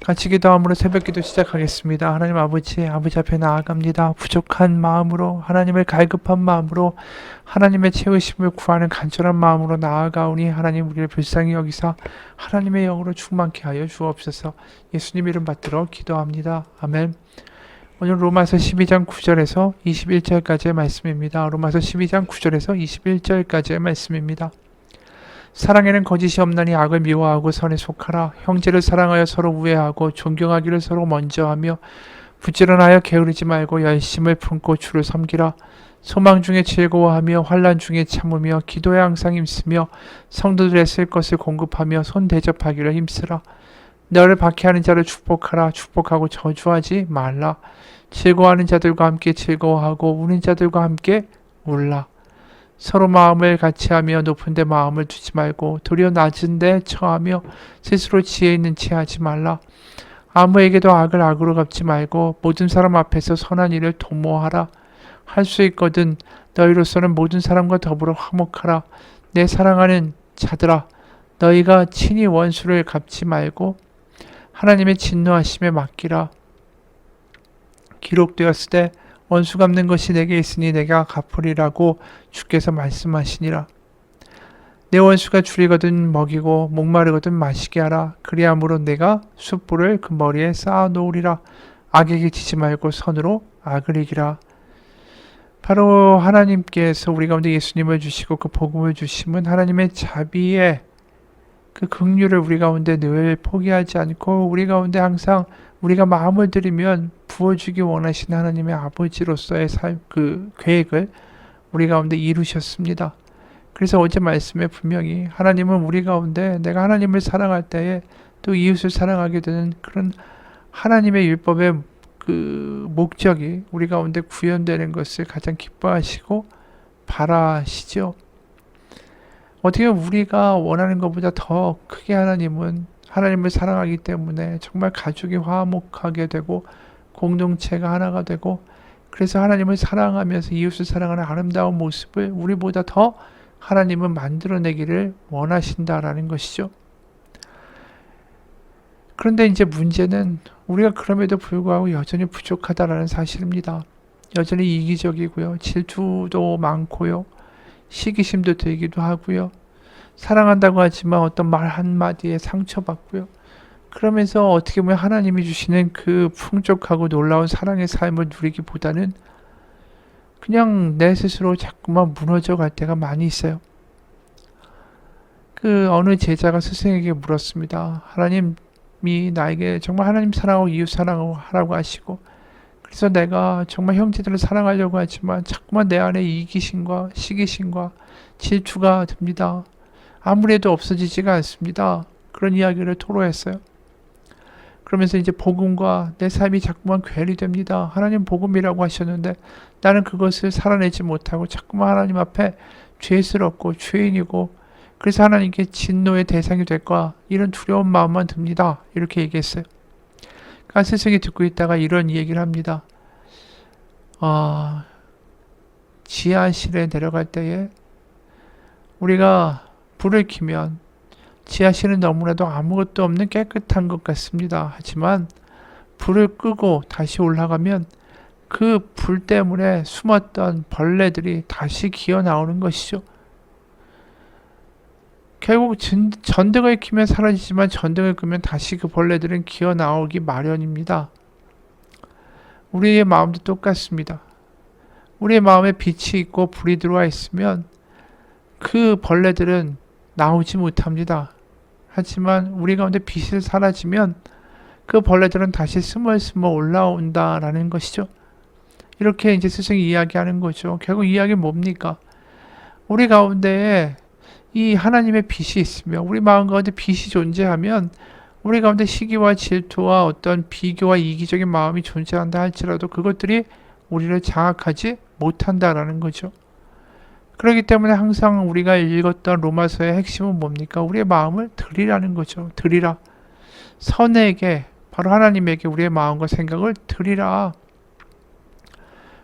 같이 기도함으로 새벽기도 시작하겠습니다. 하나님 아버지 앞에 나아갑니다. 부족한 마음으로 하나님을 갈급한 마음으로 하나님의 채우심을 구하는 간절한 마음으로 나아가오니 하나님 우리를 불쌍히 여기사 하나님의 영으로 충만케 하여 주옵소서. 예수님 이름 받들어 기도합니다. 아멘. 오늘 로마서 12장 9절에서 21절까지의 말씀입니다. 로마서 12장 9절에서 21절까지의 말씀입니다. 사랑에는 거짓이 없나니 악을 미워하고 선에 속하라. 형제를 사랑하여 서로 우애하고 존경하기를 서로 먼저 하며 부지런하여 게으르지 말고 열심을 품고 주를 섬기라. 소망 중에 즐거워하며 환난 중에 참으며 기도에 항상 힘쓰며 성도들의 쓸 것을 공급하며 손 대접하기를 힘쓰라. 너를 박해하는 자를 축복하라. 축복하고 저주하지 말라. 즐거워하는 자들과 함께 즐거워하고 우는 자들과 함께 울라. 서로 마음을 같이하며 높은 데 마음을 두지 말고 도리어 낮은 데 처하며 스스로 지혜 있는 체 하지 말라. 아무에게도 악을 악으로 갚지 말고 모든 사람 앞에서 선한 일을 도모하라. 할 수 있거든 너희로서는 모든 사람과 더불어 화목하라. 내 사랑하는 자들아, 너희가 친히 원수를 갚지 말고 하나님의 진노하심에 맡기라. 기록되었을 때 원수 갚는 것이 내게 있으니 내가 갚으리라고 주께서 말씀하시니라. 내 원수가 줄이거든 먹이고 목마르거든 마시게 하라. 그리함으로 내가 숯불을 그 머리에 쌓아 놓으리라. 악에게 지지 말고 선으로 악을 이기라. 바로 하나님께서 우리 가운데 예수님을 주시고 그 복음을 주심은 하나님의 자비의 그 긍휼을 우리 가운데 늘 포기하지 않고 우리 가운데 항상 우리가 마음을 들이면 부어주기 원하시는 하나님의 아버지로서의 그 계획을 우리 가운데 이루셨습니다. 그래서 어제 말씀에 분명히 하나님은 우리 가운데 내가 하나님을 사랑할 때에 또 이웃을 사랑하게 되는 그런 하나님의 율법의 그 목적이 우리 가운데 구현되는 것을 가장 기뻐하시고 바라시죠. 어떻게 우리가 원하는 것보다 더 크게 하나님을 사랑하기 때문에 정말 가족이 화목하게 되고 공동체가 하나가 되고 그래서 하나님을 사랑하면서 이웃을 사랑하는 아름다운 모습을 우리보다 더 하나님은 만들어내기를 원하신다라는 것이죠. 그런데 이제 문제는 우리가 그럼에도 불구하고 여전히 부족하다라는 사실입니다. 여전히 이기적이고요. 질투도 많고요. 시기심도 들기도 하고요. 사랑한다고 하지만 어떤 말 한마디에 상처받고요. 그러면서 어떻게 보면 하나님이 주시는 그 풍족하고 놀라운 사랑의 삶을 누리기보다는 그냥 내 스스로 자꾸만 무너져 갈 때가 많이 있어요. 그 어느 제자가 스승에게 물었습니다. 하나님이 나에게 정말 하나님 사랑하고 이웃 사랑하라고 하시고 그래서 내가 정말 형제들을 사랑하려고 하지만 자꾸만 내 안에 이기심과 시기심과 질투가 듭니다. 아무래도 없어지지가 않습니다. 그런 이야기를 토로했어요. 그러면서 이제 복음과 내 삶이 자꾸만 괴리됩니다. 하나님 복음이라고 하셨는데 나는 그것을 살아내지 못하고 자꾸만 하나님 앞에 죄스럽고 죄인이고 그래서 하나님께 진노의 대상이 될까 이런 두려운 마음만 듭니다. 이렇게 얘기했어요. 그러니까 스승이 듣고 있다가 이런 얘기를 합니다. 지하실에 내려갈 때에 우리가 불을 켜면 지하실은 너무나도 아무것도 없는 깨끗한 것 같습니다. 하지만 불을 끄고 다시 올라가면 그 불 때문에 숨었던 벌레들이 다시 기어 나오는 것이죠. 결국 전등을 켜면 사라지지만 전등을 끄면 다시 그 벌레들은 기어 나오기 마련입니다. 우리의 마음도 똑같습니다. 우리의 마음에 빛이 있고 불이 들어와 있으면 그 벌레들은 나오지 못합니다. 하지만 우리 가운데 빛이 사라지면 그 벌레들은 다시 스멀스멀 올라온다라는 것이죠. 이렇게 이제 스승이 이야기하는 거죠. 결국 이야기는 뭡니까? 우리 가운데에 이 하나님의 빛이 있으며 우리 마음 가운데 빛이 존재하면 우리 가운데 시기와 질투와 어떤 비교와 이기적인 마음이 존재한다 할지라도 그것들이 우리를 장악하지 못한다라는 거죠. 그렇기 때문에 항상 우리가 읽었던 로마서의 핵심은 뭡니까? 우리의 마음을 드리라는 거죠. 드리라. 선에게, 바로 하나님에게 우리의 마음과 생각을 드리라.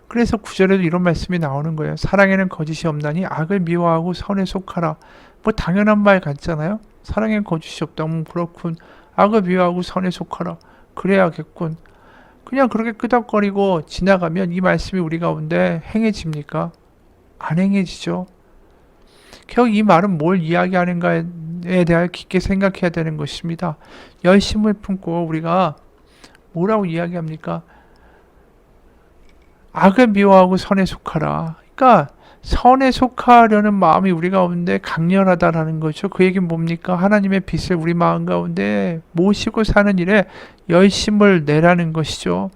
그래서 9절에도 이런 말씀이 나오는 거예요. 사랑에는 거짓이 없나니 악을 미워하고 선에 속하라. 뭐 당연한 말 같잖아요. 사랑에는 거짓이 없다면 그렇군. 악을 미워하고 선에 속하라. 그래야겠군. 그냥 그렇게 끄덕거리고 지나가면 이 말씀이 우리 가운데 행해집니까? 안 행해지죠. 결국 이 말은 뭘 이야기하는가에 대하여 깊게 생각해야 되는 것입니다. 열심을 품고 우리가 뭐라고 이야기합니까? 악을 미워하고 선에 속하라. 그러니까 선에 속하려는 마음이 우리 가운데 강렬하다라는 거죠. 그 얘기는 뭡니까? 하나님의 빛을 우리 마음 가운데 모시고 사는 일에 열심을 내라는 것이죠.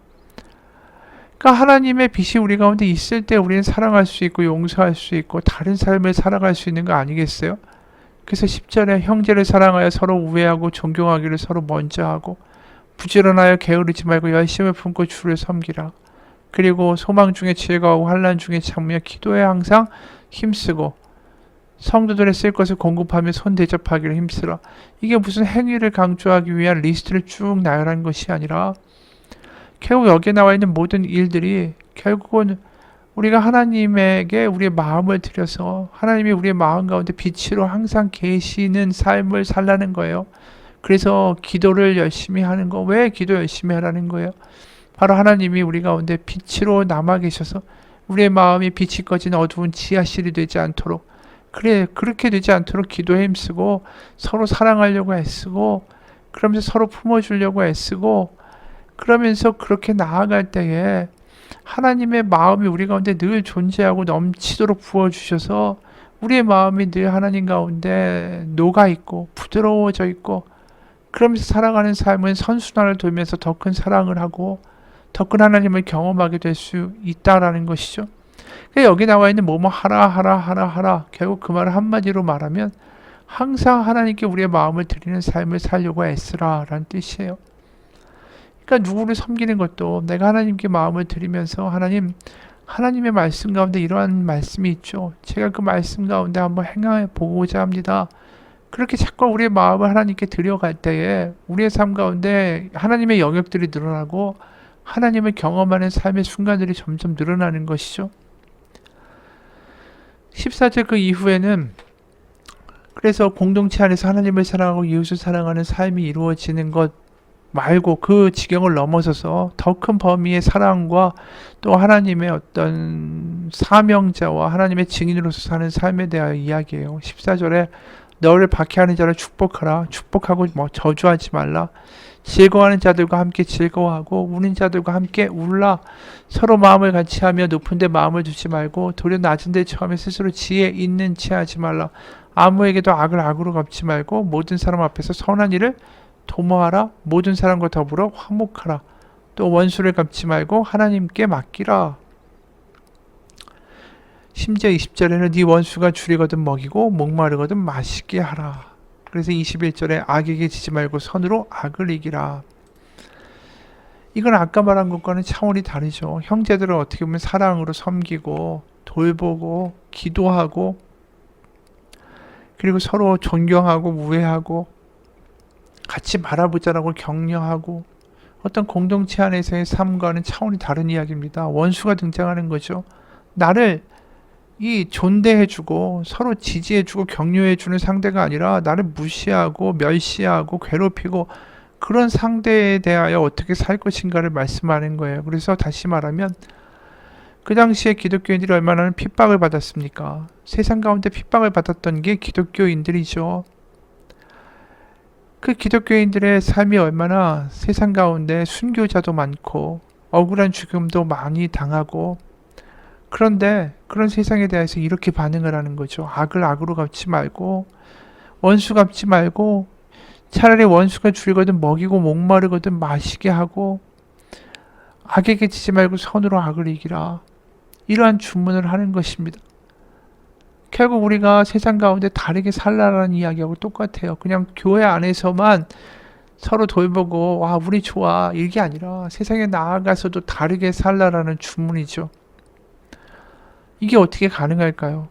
그러니까 하나님의 빛이 우리 가운데 있을 때 우리는 사랑할 수 있고 용서할 수 있고 다른 삶을 살아갈 수 있는 거 아니겠어요? 그래서 10절에 형제를 사랑하여 서로 우애하고 존경하기를 서로 먼저 하고 부지런하여 게으르지 말고 열심을 품고 주를 섬기라. 그리고 소망 중에 즐거워하고 환난 중에 참으며 기도에 항상 힘쓰고 성도들의 쓸 것을 공급하며 손 대접하기를 힘쓰라. 이게 무슨 행위를 강조하기 위한 리스트를 쭉 나열한 것이 아니라 결국 여기에 나와 있는 모든 일들이 결국은 우리가 하나님에게 우리의 마음을 들여서 하나님이 우리의 마음 가운데 빛으로 항상 계시는 삶을 살라는 거예요. 그래서 기도를 열심히 하는 거. 왜 기도 열심히 하라는 거예요? 바로 하나님이 우리 가운데 빛으로 남아 계셔서 우리의 마음이 빛이 꺼진 어두운 지하실이 되지 않도록 그렇게 되지 않도록 기도에 힘쓰고 서로 사랑하려고 애쓰고 그러면서 서로 품어주려고 애쓰고 그러면서 그렇게 나아갈 때에 하나님의 마음이 우리 가운데 늘 존재하고 넘치도록 부어주셔서 우리의 마음이 늘 하나님 가운데 녹아있고 부드러워져 있고 그러면서 살아가는 삶은 선순환을 돌면서 더 큰 사랑을 하고 더 큰 하나님을 경험하게 될 수 있다라는 것이죠. 여기 나와 있는 뭐뭐 하라 결국 그 말을 한마디로 말하면 항상 하나님께 우리의 마음을 드리는 삶을 살려고 애쓰라라는 뜻이에요. 그러니까 누구를 섬기는 것도 내가 하나님께 마음을 드리면서 하나님의 말씀 가운데 이러한 말씀이 있죠. 제가 그 말씀 가운데 한번 행해 보고자 합니다. 그렇게 자꾸 우리의 마음을 하나님께 드려갈 때에 우리의 삶 가운데 하나님의 영역들이 늘어나고 하나님을 경험하는 삶의 순간들이 점점 늘어나는 것이죠. 14절 그 이후에는 그래서 공동체 안에서 하나님을 사랑하고 이웃을 사랑하는 삶이 이루어지는 것 말고 그 지경을 넘어서서 더 큰 범위의 사랑과 또 하나님의 어떤 사명자와 하나님의 증인으로서 사는 삶에 대하여 이야기해요. 14절에 너를 박해하는 자를 축복하라. 축복하고 저주하지 말라. 즐거워하는 자들과 함께 즐거워하고 우는 자들과 함께 울라. 서로 마음을 같이 하며 높은 데 마음을 두지 말고 도리어 낮은 데 처음에 스스로 지혜 있는 채 하지 말라. 아무에게도 악을 악으로 갚지 말고 모든 사람 앞에서 선한 일을 도모하라. 모든 사람과 더불어 화목하라. 또 원수를 갚지 말고 하나님께 맡기라. 심지어 20절에는 네 원수가 줄이거든 먹이고 목마르거든 마시게 하라. 그래서 21절에 악에게 지지 말고 선으로 악을 이기라. 이건 아까 말한 것과는 차원이 다르죠. 형제들은 어떻게 보면 사랑으로 섬기고 돌보고 기도하고 그리고 서로 존경하고 우애하고 같이 바라보자라고 격려하고 어떤 공동체 안에서의 삶과는 차원이 다른 이야기입니다. 원수가 등장하는 거죠. 나를 존대해주고 서로 지지해주고 격려해주는 상대가 아니라 나를 무시하고 멸시하고 괴롭히고 그런 상대에 대하여 어떻게 살 것인가를 말씀하는 거예요. 그래서 다시 말하면 그 당시에 기독교인들이 얼마나 핍박을 받았습니까? 세상 가운데 핍박을 받았던 게 기독교인들이죠. 그 기독교인들의 삶이 얼마나 세상 가운데 순교자도 많고 억울한 죽음도 많이 당하고 그런데 그런 세상에 대해서 이렇게 반응을 하는 거죠. 악을 악으로 갚지 말고 원수 갚지 말고 차라리 원수가 줄이거든 먹이고 목마르거든 마시게 하고 악에게 지지 말고 선으로 악을 이기라. 이러한 주문을 하는 것입니다. 결국 우리가 세상 가운데 다르게 살라라는 이야기하고 똑같아요. 그냥 교회 안에서만 서로 돌보고 와 우리 좋아 이게 아니라 세상에 나아가서도 다르게 살라라는 주문이죠. 이게 어떻게 가능할까요?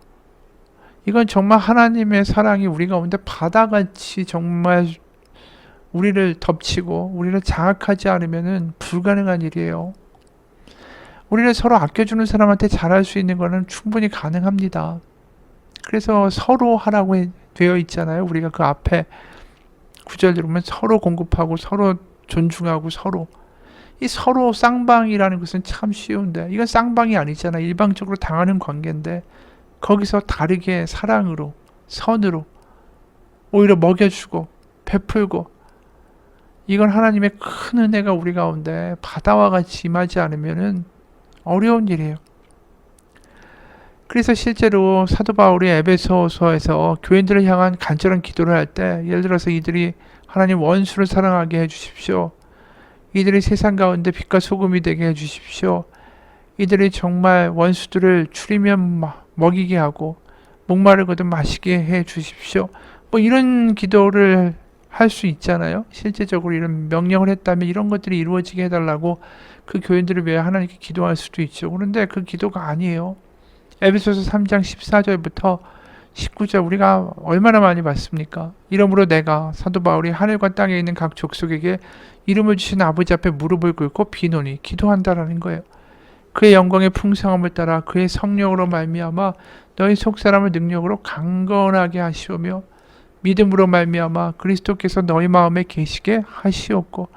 이건 정말 하나님의 사랑이 우리 가운데 바다같이 정말 우리를 덮치고 우리를 장악하지 않으면 불가능한 일이에요. 우리를 서로 아껴주는 사람한테 잘할 수 있는 것은 충분히 가능합니다. 그래서 서로 하라고 되어 있잖아요. 우리가 그 앞에 구절들 보면 서로 공급하고 서로 존중하고 이 서로 쌍방이라는 것은 참 쉬운데 이건 쌍방이 아니잖아. 일방적으로 당하는 관계인데 거기서 다르게 사랑으로 선으로 오히려 먹여주고 베풀고 이건 하나님의 큰 은혜가 우리 가운데 바다와 같이 임하지 않으면은 어려운 일이에요. 그래서 실제로 사도 바울이 에베소서에서 교인들을 향한 간절한 기도를 할 때 예를 들어서 이들이 하나님 원수를 사랑하게 해주십시오. 이들이 세상 가운데 빛과 소금이 되게 해주십시오. 이들이 정말 원수들을 추리면 먹이게 하고 목마르거든 마시게 해주십시오. 뭐 이런 기도를 할 수 있잖아요. 실제적으로 이런 명령을 했다면 이런 것들이 이루어지게 해달라고 그 교인들을 위해 하나님께 기도할 수도 있죠. 그런데 그 기도가 아니에요. 에베소서 3장 14절부터 19절 우리가 얼마나 많이 봤습니까? 이러므로 내가 사도 바울이 하늘과 땅에 있는 각 족속에게 이름을 주신 아버지 앞에 무릎을 꿇고 비노니 기도한다라는 거예요. 그의 영광의 풍성함을 따라 그의 성령으로 말미암아 너희 속사람을 능력으로 강건하게 하시오며 믿음으로 말미암아 그리스도께서 너희 마음에 계시게 하시옵고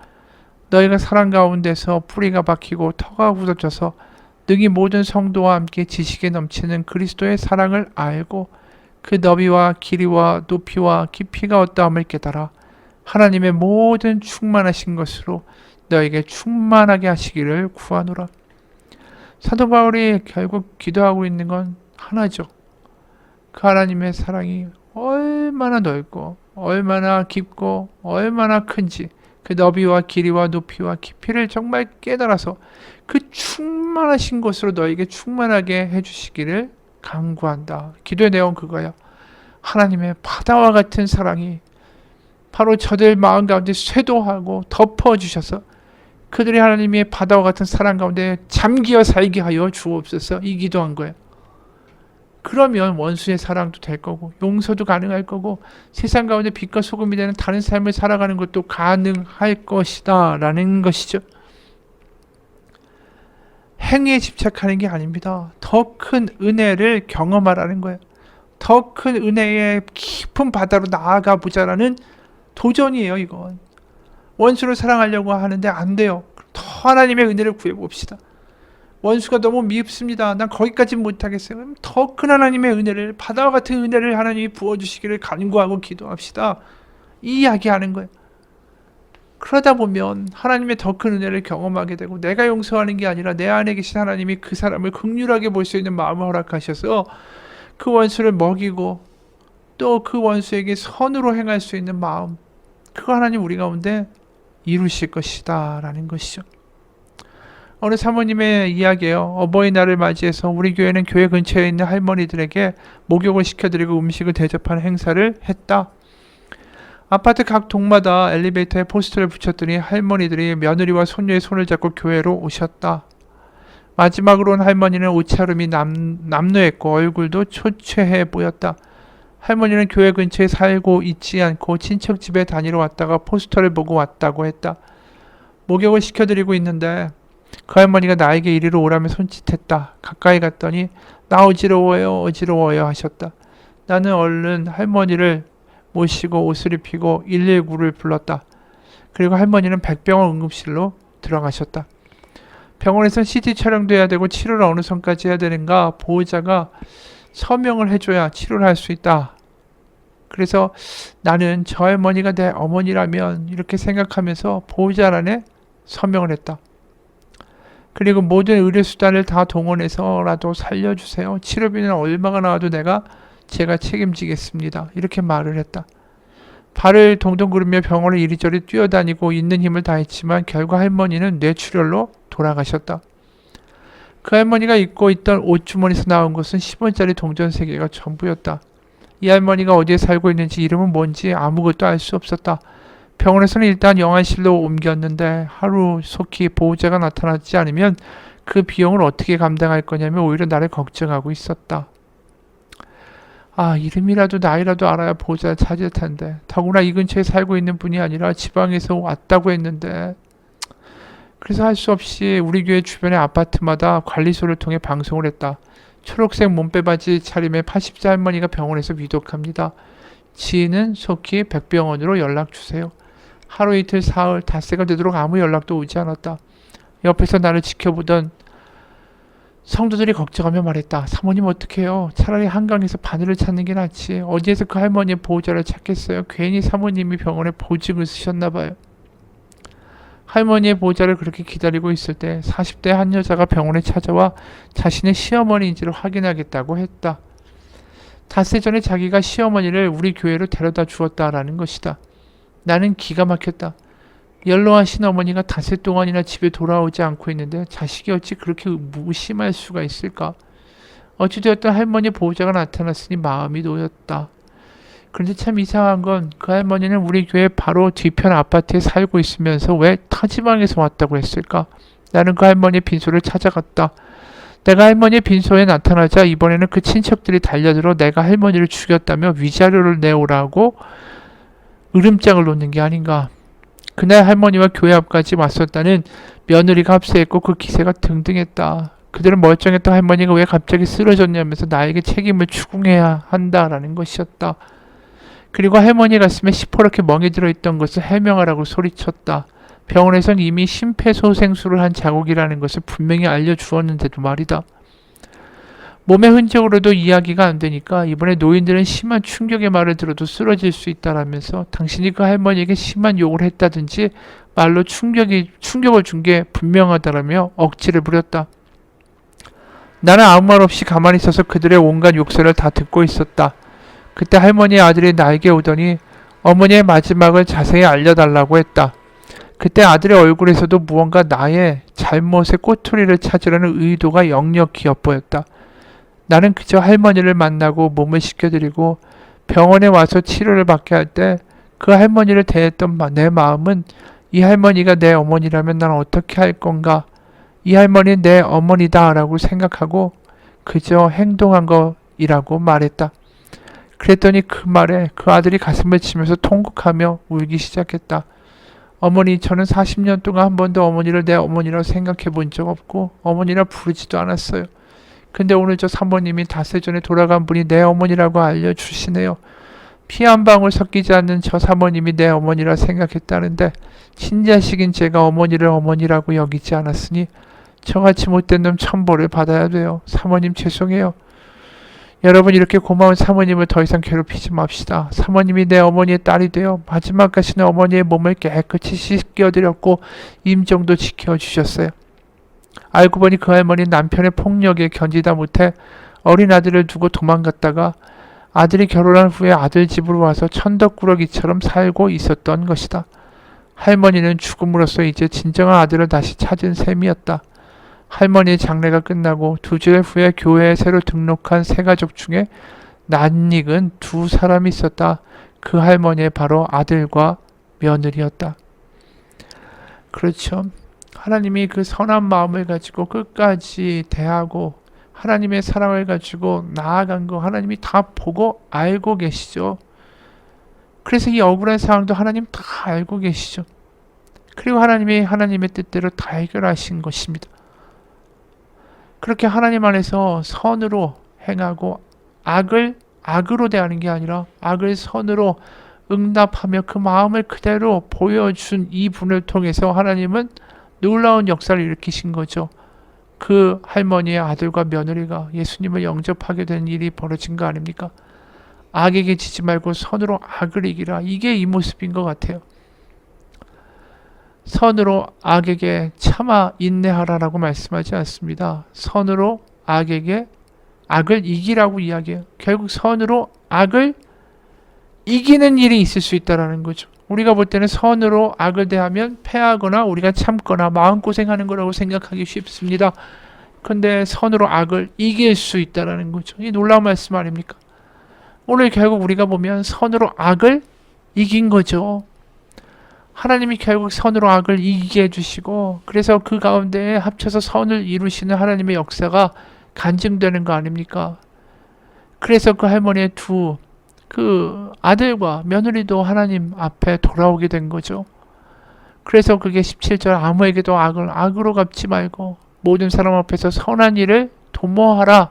너희가 사랑 가운데서 뿌리가 박히고 터가 굳어져서 능히 모든 성도와 함께 지식에 넘치는 그리스도의 사랑을 알고 그 너비와 길이와 높이와 깊이가 어떠함을 깨달아 하나님의 모든 충만하신 것으로 너에게 충만하게 하시기를 구하노라. 사도 바울이 결국 기도하고 있는 건 하나죠. 그 하나님의 사랑이 얼마나 넓고 얼마나 깊고 얼마나 큰지 그 너비와 길이와 높이와 깊이를 정말 깨달아서 그 충만하신 것으로 너에게 충만하게 해주시기를 간구한다. 기도의 내용 그거야. 하나님의 바다와 같은 사랑이 바로 저들 마음 가운데 쇄도하고 덮어주셔서 그들이 하나님의 바다와 같은 사랑 가운데 잠기어 살게 하여 주옵소서. 이 기도한 거예요. 그러면 원수의 사랑도 될 거고 용서도 가능할 거고 세상 가운데 빛과 소금이 되는 다른 삶을 살아가는 것도 가능할 것이다 라는 것이죠. 행위에 집착하는 게 아닙니다. 더 큰 은혜를 경험하라는 거예요. 더 큰 은혜의 깊은 바다로 나아가 보자라는 도전이에요. 이건 원수를 사랑하려고 하는데 안 돼요. 더 하나님의 은혜를 구해봅시다. 원수가 너무 미흡습니다. 난 거기까지 못하겠어요. 더 큰 하나님의 은혜를 바다와 같은 은혜를 하나님이 부어주시기를 간구하고 기도합시다. 이 이야기하는 거예요. 그러다 보면 하나님의 더 큰 은혜를 경험하게 되고 내가 용서하는 게 아니라 내 안에 계신 하나님이 그 사람을 긍휼하게 볼 수 있는 마음을 허락하셔서 그 원수를 먹이고 또 그 원수에게 선으로 행할 수 있는 마음 그거 하나님 우리 가운데 이루실 것이다 라는 것이죠. 어느 사모님의 이야기예요. 어버이날을 맞이해서 우리 교회는 교회 근처에 있는 할머니들에게 목욕을 시켜드리고 음식을 대접하는 행사를 했다. 아파트 각 동마다 엘리베이터에 포스터를 붙였더니 할머니들이 며느리와 손녀의 손을 잡고 교회로 오셨다. 마지막으로는 할머니는 옷차림이 남루했고 얼굴도 초췌해 보였다. 할머니는 교회 근처에 살고 있지 않고 친척 집에 다니러 왔다가 포스터를 보고 왔다고 했다. 목욕을 시켜드리고 있는데 그 할머니가 나에게 이리로 오라며 손짓했다. 가까이 갔더니 나 어지러워요 하셨다. 나는 얼른 할머니를 모시고 옷을 입히고 119를 불렀다. 그리고 할머니는 백병원 응급실로 들어가셨다. 병원에선 CT 촬영도 해야 되고 치료를 어느 선까지 해야 되는가 보호자가 서명을 해줘야 치료를 할 수 있다. 그래서 나는 저 할머니가 내 어머니라면 이렇게 생각하면서 보호자란에 서명을 했다. 그리고 모든 의료수단을 다 동원해서라도 살려주세요. 치료비는 얼마가 나와도 제가 책임지겠습니다. 이렇게 말을 했다. 발을 동동 구르며 병원을 이리저리 뛰어다니고 있는 힘을 다했지만 결국 할머니는 뇌출혈로 돌아가셨다. 그 할머니가 입고 있던 옷주머니에서 나온 것은 10원짜리 동전 3개가 전부였다. 이 할머니가 어디에 살고 있는지 이름은 뭔지 아무것도 알 수 없었다. 병원에서는 일단 영안실로 옮겼는데 하루 속히 보호자가 나타나지 않으면 그 비용을 어떻게 감당할 거냐며 오히려 나를 걱정하고 있었다. 이름이라도 나이라도 알아야 보호자를 찾을 텐데 더구나 이 근처에 살고 있는 분이 아니라 지방에서 왔다고 했는데 그래서 할 수 없이 우리 교회 주변의 아파트마다 관리소를 통해 방송을 했다. 초록색 몸빼바지 차림의 80세 할머니가 병원에서 위독합니다. 지인은 속히 백병원으로 연락주세요. 하루 이틀 사흘 닷새가 되도록 아무 연락도 오지 않았다. 옆에서 나를 지켜보던 성도들이 걱정하며 말했다. 사모님 어떡해요? 차라리 한강에서 바늘을 찾는 게 낫지. 어디에서 그 할머니의 보호자를 찾겠어요? 괜히 사모님이 병원에 보증을 쓰셨나 봐요. 할머니의 보호자를 그렇게 기다리고 있을 때 40대 한 여자가 병원에 찾아와 자신의 시어머니인지를 확인하겠다고 했다. 닷새 전에 자기가 시어머니를 우리 교회로 데려다 주었다라는 것이다. 나는 기가 막혔다. 연로하신 어머니가 닷새 동안이나 집에 돌아오지 않고 있는데 자식이 어찌 그렇게 무심할 수가 있을까? 어찌되었든 할머니 보호자가 나타났으니 마음이 놓였다. 그런데 참 이상한 건 그 할머니는 우리 교회 바로 뒤편 아파트에 살고 있으면서 왜 타지방에서 왔다고 했을까? 나는 그 할머니의 빈소를 찾아갔다. 내가 할머니의 빈소에 나타나자 이번에는 그 친척들이 달려들어 내가 할머니를 죽였다며 위자료를 내오라고 으름장을 놓는 게 아닌가. 그날 할머니와 교회 앞까지 왔었다는 며느리가 합세했고 그 기세가 등등했다. 그들은 멀쩡했던 할머니가 왜 갑자기 쓰러졌냐면서 나에게 책임을 추궁해야 한다라는 것이었다. 그리고 할머니 가슴에 시퍼렇게 멍이 들어있던 것을 해명하라고 소리쳤다. 병원에선 이미 심폐소생술을 한 자국이라는 것을 분명히 알려주었는데도 말이다. 몸의 흔적으로도 이야기가 안 되니까 이번에 노인들은 심한 충격의 말을 들어도 쓰러질 수 있다라면서 당신이 그 할머니에게 심한 욕을 했다든지 말로 충격을 준 게 분명하다라며 억지를 부렸다. 나는 아무 말 없이 가만히 있어서 그들의 온갖 욕설을 다 듣고 있었다. 그때 할머니의 아들이 나에게 오더니 어머니의 마지막을 자세히 알려달라고 했다. 그때 아들의 얼굴에서도 무언가 나의 잘못의 꼬투리를 찾으려는 의도가 역력히 엿보였다. 나는 그저 할머니를 만나고 몸을 씻겨드리고 병원에 와서 치료를 받게 할 때 그 할머니를 대했던 내 마음은 이 할머니가 내 어머니라면 난 어떻게 할 건가? 이 할머니는 내 어머니다 라고 생각하고 그저 행동한 것이라고 말했다. 그랬더니 그 말에 그 아들이 가슴을 치면서 통곡하며 울기 시작했다. 어머니, 저는 40년 동안 한 번도 어머니를 내 어머니라고 생각해 본 적 없고 어머니라 부르지도 않았어요. 근데 오늘 저 사모님이 닷새 전에 돌아간 분이 내 어머니라고 알려주시네요. 피 한 방울 섞이지 않는 저 사모님이 내 어머니라 생각했다는데 친자식인 제가 어머니를 어머니라고 여기지 않았으니 저같이 못된 놈 천벌을 받아야 돼요. 사모님 죄송해요. 여러분, 이렇게 고마운 사모님을 더 이상 괴롭히지 맙시다. 사모님이 내 어머니의 딸이 되어 마지막까지는 어머니의 몸을 깨끗이 씻겨드렸고 임종도 지켜주셨어요. 알고 보니 그 할머니 남편의 폭력에 견디다 못해 어린 아들을 두고 도망갔다가 아들이 결혼한 후에 아들 집으로 와서 천덕꾸러기처럼 살고 있었던 것이다. 할머니는 죽음으로써 이제 진정한 아들을 다시 찾은 셈이었다. 할머니의 장례가 끝나고 2주일 후에 교회에 새로 등록한 세 가족 중에 낯익은 2사람이 있었다. 그 할머니의 바로 아들과 며느리였다. 그렇죠. 하나님이 그 선한 마음을 가지고 끝까지 대하고 하나님의 사랑을 가지고 나아간 거 하나님이 다 보고 알고 계시죠. 그래서 이 억울한 상황도 하나님 다 알고 계시죠. 그리고 하나님이 하나님의 뜻대로 다 해결하신 것입니다. 그렇게 하나님 안에서 선으로 행하고 악을 악으로 대하는 게 아니라 악을 선으로 응답하며 그 마음을 그대로 보여준 이 분을 통해서 하나님은 놀라운 역사를 일으키신 거죠. 그 할머니의 아들과 며느리가 예수님을 영접하게 된 일이 벌어진 거 아닙니까? 악에게 지지 말고 선으로 악을 이기라. 이게 이 모습인 것 같아요. 선으로 악에게 참아 인내하라라고 말씀하지 않습니다. 선으로 악에게 악을 이기라고 이야기해요. 결국 선으로 악을 이기는 일이 있을 수 있다라는 거죠. 우리가 볼 때는 선으로 악을 대하면 패하거나 우리가 참거나 마음고생하는 거라고 생각하기 쉽습니다. 근데 선으로 악을 이길 수 있다라는 거죠. 이 놀라운 말씀 아닙니까? 오늘 결국 우리가 보면 선으로 악을 이긴 거죠. 하나님이 결국 선으로 악을 이기게 해주시고 그래서 그 가운데 합쳐서 선을 이루시는 하나님의 역사가 간증되는 거 아닙니까? 그래서 그 할머니의 그 아들과 며느리도 하나님 앞에 돌아오게 된 거죠. 그래서 그게 17절 아무에게도 악을 악으로 갚지 말고 모든 사람 앞에서 선한 일을 도모하라.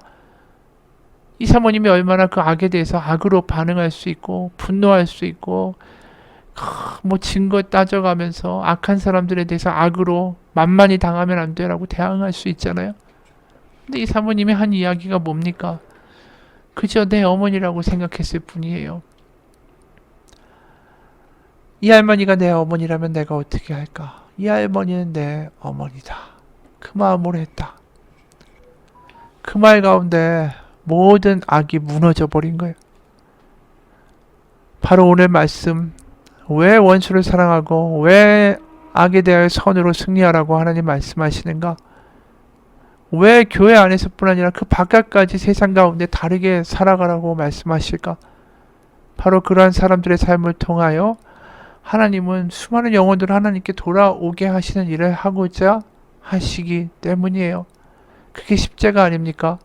이 사모님이 얼마나 그 악에 대해서 악으로 반응할 수 있고 분노할 수 있고 뭐 증거 따져가면서 악한 사람들에 대해서 악으로 만만히 당하면 안 돼라고 대항할 수 있잖아요. 근데 이 사모님이 한 이야기가 뭡니까? 그저 내 어머니라고 생각했을 뿐이에요. 이 할머니가 내 어머니라면 내가 어떻게 할까? 이 할머니는 내 어머니다. 그 마음으로 했다. 그 말 가운데 모든 악이 무너져 버린 거예요. 바로 오늘 말씀, 왜 원수를 사랑하고 왜 악에 대하여 선으로 승리하라고 하나님 말씀하시는가? 왜 교회 안에서뿐 아니라 그 바깥까지 세상 가운데 다르게 살아가라고 말씀하실까? 바로 그러한 사람들의 삶을 통하여 하나님은 수많은 영혼들을 하나님께 돌아오게 하시는 일을 하고자 하시기 때문이에요. 그게 십자가 아닙니까?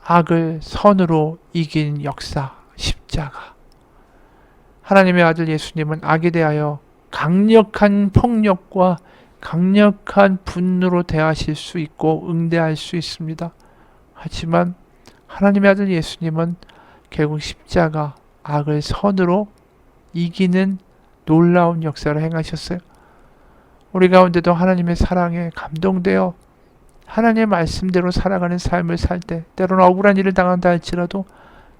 악을 선으로 이긴 역사, 십자가. 하나님의 아들 예수님은 악에 대하여 강력한 폭력과 강력한 분노로 대하실 수 있고 응대할 수 있습니다. 하지만 하나님의 아들 예수님은 결국 십자가, 악을 선으로 이기는 놀라운 역사를 행하셨어요. 우리 가운데도 하나님의 사랑에 감동되어 하나님의 말씀대로 살아가는 삶을 살 때 때로는 억울한 일을 당한다 할지라도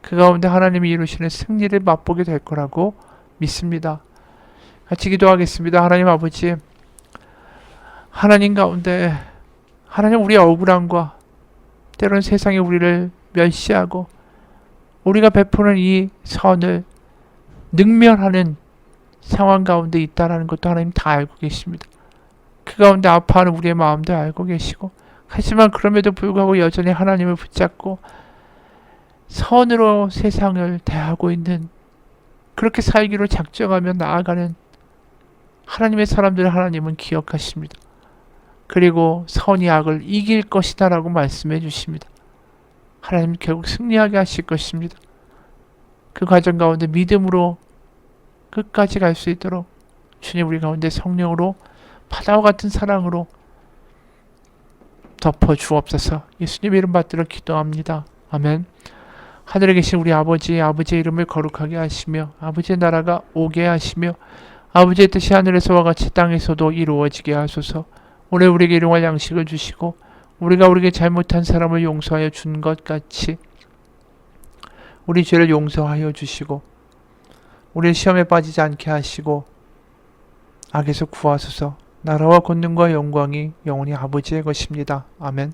그 가운데 하나님이 이루시는 승리를 맛보게 될 거라고 믿습니다. 같이 기도하겠습니다. 하나님 아버지, 하나님 가운데 하나님 우리의 억울함과 때로는 세상이 우리를 멸시하고 우리가 베푸는 이 선을 능멸하는 상황 가운데 있다라는 것도 하나님 다 알고 계십니다. 그 가운데 아파하는 우리의 마음도 알고 계시고, 하지만 그럼에도 불구하고 여전히 하나님을 붙잡고 선으로 세상을 대하고 있는, 그렇게 살기로 작정하며 나아가는 하나님의 사람들을 하나님은 기억하십니다. 그리고 선이 악을 이길 것이다 라고 말씀해 주십니다. 하나님 결국 승리하게 하실 것입니다. 그 과정 가운데 믿음으로 끝까지 갈 수 있도록 주님 우리 가운데 성령으로 바다와 같은 사랑으로 덮어 주옵소서. 예수님 이름 받들어 기도합니다. 아멘. 하늘에 계신 우리 아버지, 아버지의 이름을 거룩하게 하시며 아버지의 나라가 오게 하시며 아버지의 뜻이 하늘에서와 같이 땅에서도 이루어지게 하소서. 오늘 우리에게 일용할 양식을 주시고 우리가 우리에게 잘못한 사람을 용서하여 준 것 같이 우리 죄를 용서하여 주시고 우리를 시험에 빠지지 않게 하시고 악에서 구하소서. 나라와 권능과 영광이 영원히 아버지의 것입니다. 아멘.